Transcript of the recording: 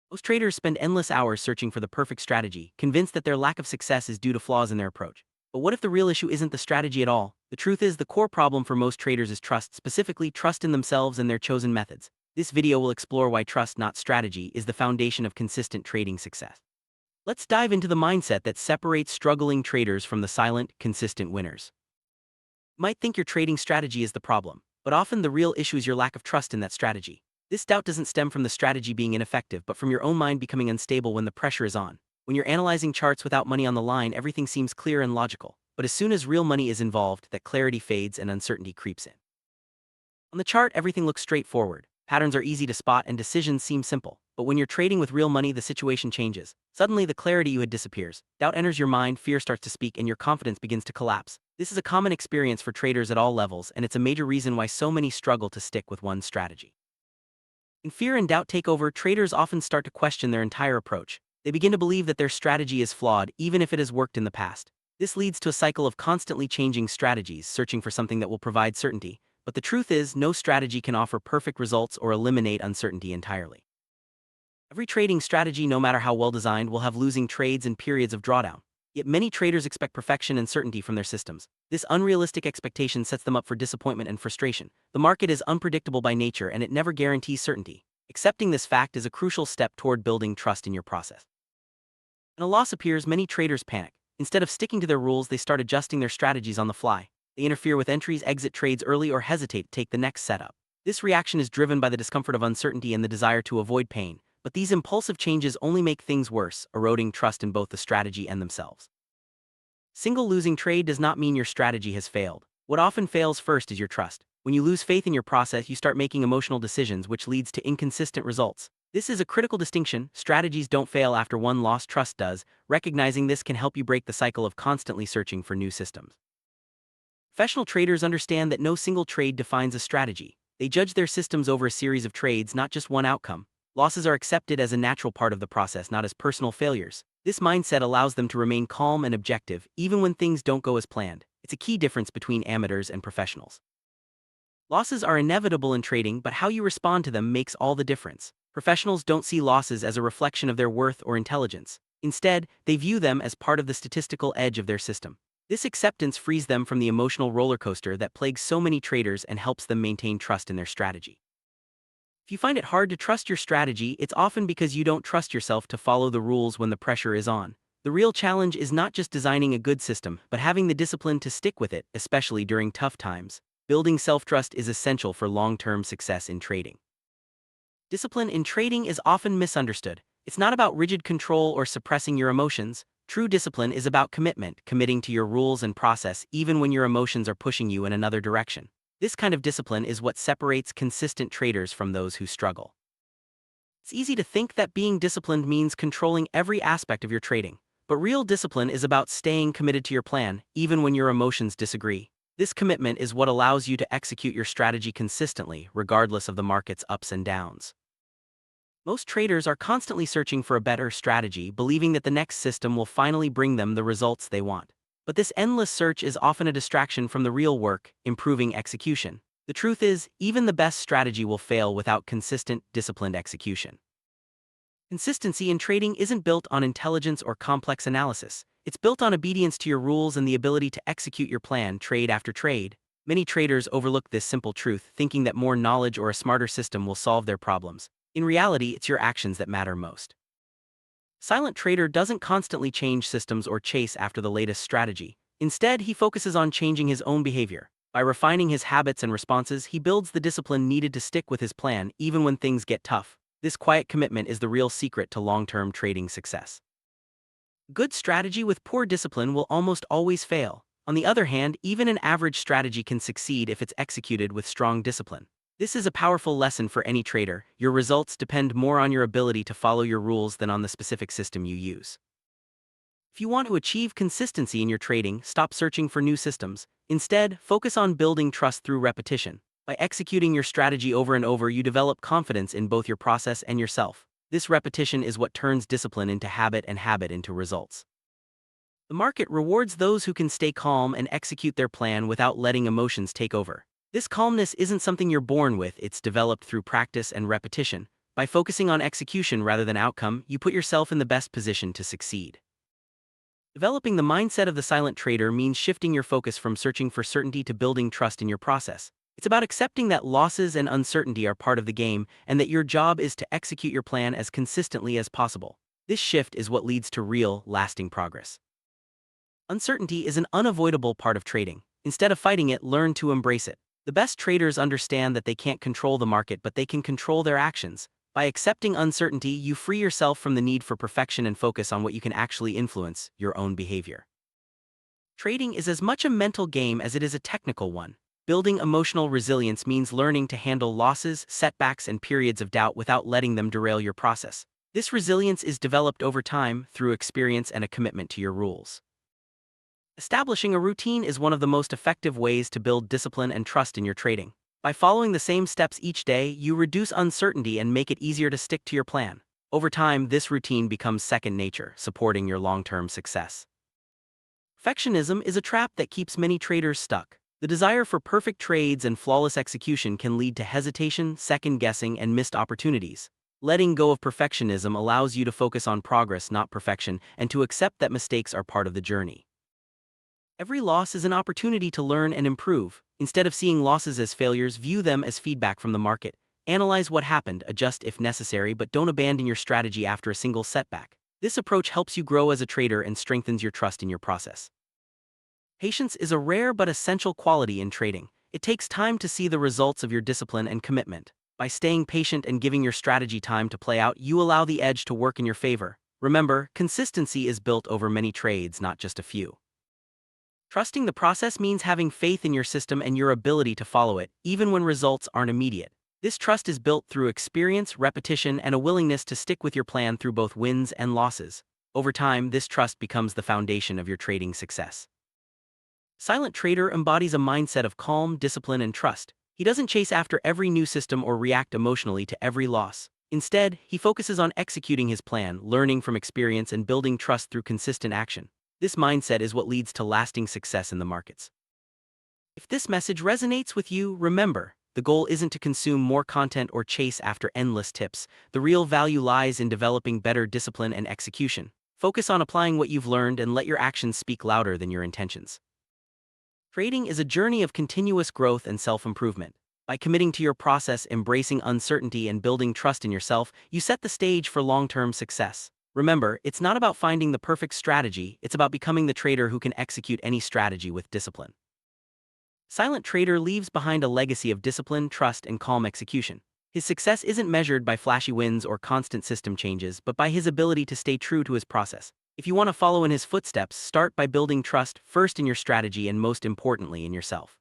Most traders spend endless hours searching for the perfect strategy, convinced that their lack of success is due to flaws in their approach. But what if the real issue isn't the strategy at all? The truth is, the core problem for most traders is trust, specifically trust in themselves and their chosen methods. This video will explore why trust, not strategy, is the foundation of consistent trading success. Let's dive into the mindset that separates struggling traders from the silent, consistent winners. You might think your trading strategy is the problem, but often the real issue is your lack of trust in that strategy. This doubt doesn't stem from the strategy being ineffective, but from your own mind becoming unstable when the pressure is on. When you're analyzing charts without money on the line, everything seems clear and logical. But as soon as real money is involved, that clarity fades and uncertainty creeps in. On the chart, everything looks straightforward. Patterns are easy to spot and decisions seem simple. But when you're trading with real money, the situation changes. Suddenly, the clarity you had disappears. Doubt enters your mind, fear starts to speak, and your confidence begins to collapse. This is a common experience for traders at all levels, and it's a major reason why so many struggle to stick with one strategy. When fear and doubt take over, traders often start to question their entire approach. They begin to believe that their strategy is flawed, even if it has worked in the past. This leads to a cycle of constantly changing strategies, searching for something that will provide certainty. But the truth is, no strategy can offer perfect results or eliminate uncertainty entirely. Every trading strategy, no matter how well designed, will have losing trades and periods of drawdown. Yet many traders expect perfection and certainty from their systems. This unrealistic expectation sets them up for disappointment and frustration. The market is unpredictable by nature and it never guarantees certainty. Accepting this fact is a crucial step toward building trust in your process. When a loss appears, many traders panic. Instead of sticking to their rules, they start adjusting their strategies on the fly. They interfere with entries, exit trades early, or hesitate to take the next setup. This reaction is driven by the discomfort of uncertainty and the desire to avoid pain. But these impulsive changes only make things worse, eroding trust in both the strategy and themselves. Single losing trade does not mean your strategy has failed. What often fails first is your trust. When you lose faith in your process, you start making emotional decisions, which leads to inconsistent results. This is a critical distinction. Strategies don't fail after one loss, trust does. Recognizing this can help you break the cycle of constantly searching for new systems. Professional traders understand that no single trade defines a strategy. They judge their systems over a series of trades, not just one outcome. Losses are accepted as a natural part of the process, not as personal failures. This mindset allows them to remain calm and objective, even when things don't go as planned. It's a key difference between amateurs and professionals. Losses are inevitable in trading, but how you respond to them makes all the difference. Professionals don't see losses as a reflection of their worth or intelligence. Instead, they view them as part of the statistical edge of their system. This acceptance frees them from the emotional roller coaster that plagues so many traders and helps them maintain trust in their strategy. If you find it hard to trust your strategy, it's often because you don't trust yourself to follow the rules when the pressure is on. The real challenge is not just designing a good system, but having the discipline to stick with it, especially during tough times. Building self-trust is essential for long-term success in trading. Discipline in trading is often misunderstood. It's not about rigid control or suppressing your emotions. True discipline is about commitment, committing to your rules and process even when your emotions are pushing you in another direction. This kind of discipline is what separates consistent traders from those who struggle. It's easy to think that being disciplined means controlling every aspect of your trading, but real discipline is about staying committed to your plan, even when your emotions disagree. This commitment is what allows you to execute your strategy consistently, regardless of the market's ups and downs. Most traders are constantly searching for a better strategy, believing that the next system will finally bring them the results they want. But this endless search is often a distraction from the real work, improving execution. The truth is, even the best strategy will fail without consistent, disciplined execution. Consistency in trading isn't built on intelligence or complex analysis. It's built on obedience to your rules and the ability to execute your plan trade after trade. Many traders overlook this simple truth, thinking that more knowledge or a smarter system will solve their problems. In reality, it's your actions that matter most. Silent trader doesn't constantly change systems or chase after the latest strategy. Instead, he focuses on changing his own behavior. By refining his habits and responses, he builds the discipline needed to stick with his plan even when things get tough. This quiet commitment is the real secret to long-term trading success. Good strategy with poor discipline will almost always fail. On the other hand, even an average strategy can succeed if it's executed with strong discipline. This is a powerful lesson for any trader. Your results depend more on your ability to follow your rules than on the specific system you use. If you want to achieve consistency in your trading, stop searching for new systems. Instead, focus on building trust through repetition. By executing your strategy over and over, you develop confidence in both your process and yourself. This repetition is what turns discipline into habit and habit into results. The market rewards those who can stay calm and execute their plan without letting emotions take over. This calmness isn't something you're born with, it's developed through practice and repetition. By focusing on execution rather than outcome, you put yourself in the best position to succeed. Developing the mindset of the silent trader means shifting your focus from searching for certainty to building trust in your process. It's about accepting that losses and uncertainty are part of the game and that your job is to execute your plan as consistently as possible. This shift is what leads to real, lasting progress. Uncertainty is an unavoidable part of trading. Instead of fighting it, learn to embrace it. The best traders understand that they can't control the market, but they can control their actions. By accepting uncertainty, you free yourself from the need for perfection and focus on what you can actually influence, your own behavior. Trading is as much a mental game as it is a technical one. Building emotional resilience means learning to handle losses, setbacks, and periods of doubt without letting them derail your process. This resilience is developed over time through experience and a commitment to your rules. Establishing a routine is one of the most effective ways to build discipline and trust in your trading. By following the same steps each day, you reduce uncertainty and make it easier to stick to your plan. Over time, this routine becomes second nature, supporting your long-term success. Perfectionism is a trap that keeps many traders stuck. The desire for perfect trades and flawless execution can lead to hesitation, second-guessing, and missed opportunities. Letting go of perfectionism allows you to focus on progress, not perfection, and to accept that mistakes are part of the journey. Every loss is an opportunity to learn and improve. Instead of seeing losses as failures, view them as feedback from the market. Analyze what happened, adjust if necessary, but don't abandon your strategy after a single setback. This approach helps you grow as a trader and strengthens your trust in your process. Patience is a rare but essential quality in trading. It takes time to see the results of your discipline and commitment. By staying patient and giving your strategy time to play out, you allow the edge to work in your favor. Remember, consistency is built over many trades, not just a few. Trusting the process means having faith in your system and your ability to follow it, even when results aren't immediate. This trust is built through experience, repetition, and a willingness to stick with your plan through both wins and losses. Over time, this trust becomes the foundation of your trading success. Silent trader embodies a mindset of calm, discipline, and trust. He doesn't chase after every new system or react emotionally to every loss. Instead, he focuses on executing his plan, learning from experience, and building trust through consistent action. This mindset is what leads to lasting success in the markets. If this message resonates with you, remember, the goal isn't to consume more content or chase after endless tips. The real value lies in developing better discipline and execution. Focus on applying what you've learned and let your actions speak louder than your intentions. Trading is a journey of continuous growth and self-improvement. By committing to your process, embracing uncertainty, and building trust in yourself, you set the stage for long-term success. Remember, it's not about finding the perfect strategy, it's about becoming the trader who can execute any strategy with discipline. Silent trader leaves behind a legacy of discipline, trust, and calm execution. His success isn't measured by flashy wins or constant system changes, but by his ability to stay true to his process. If you want to follow in his footsteps, start by building trust first in your strategy and most importantly in yourself.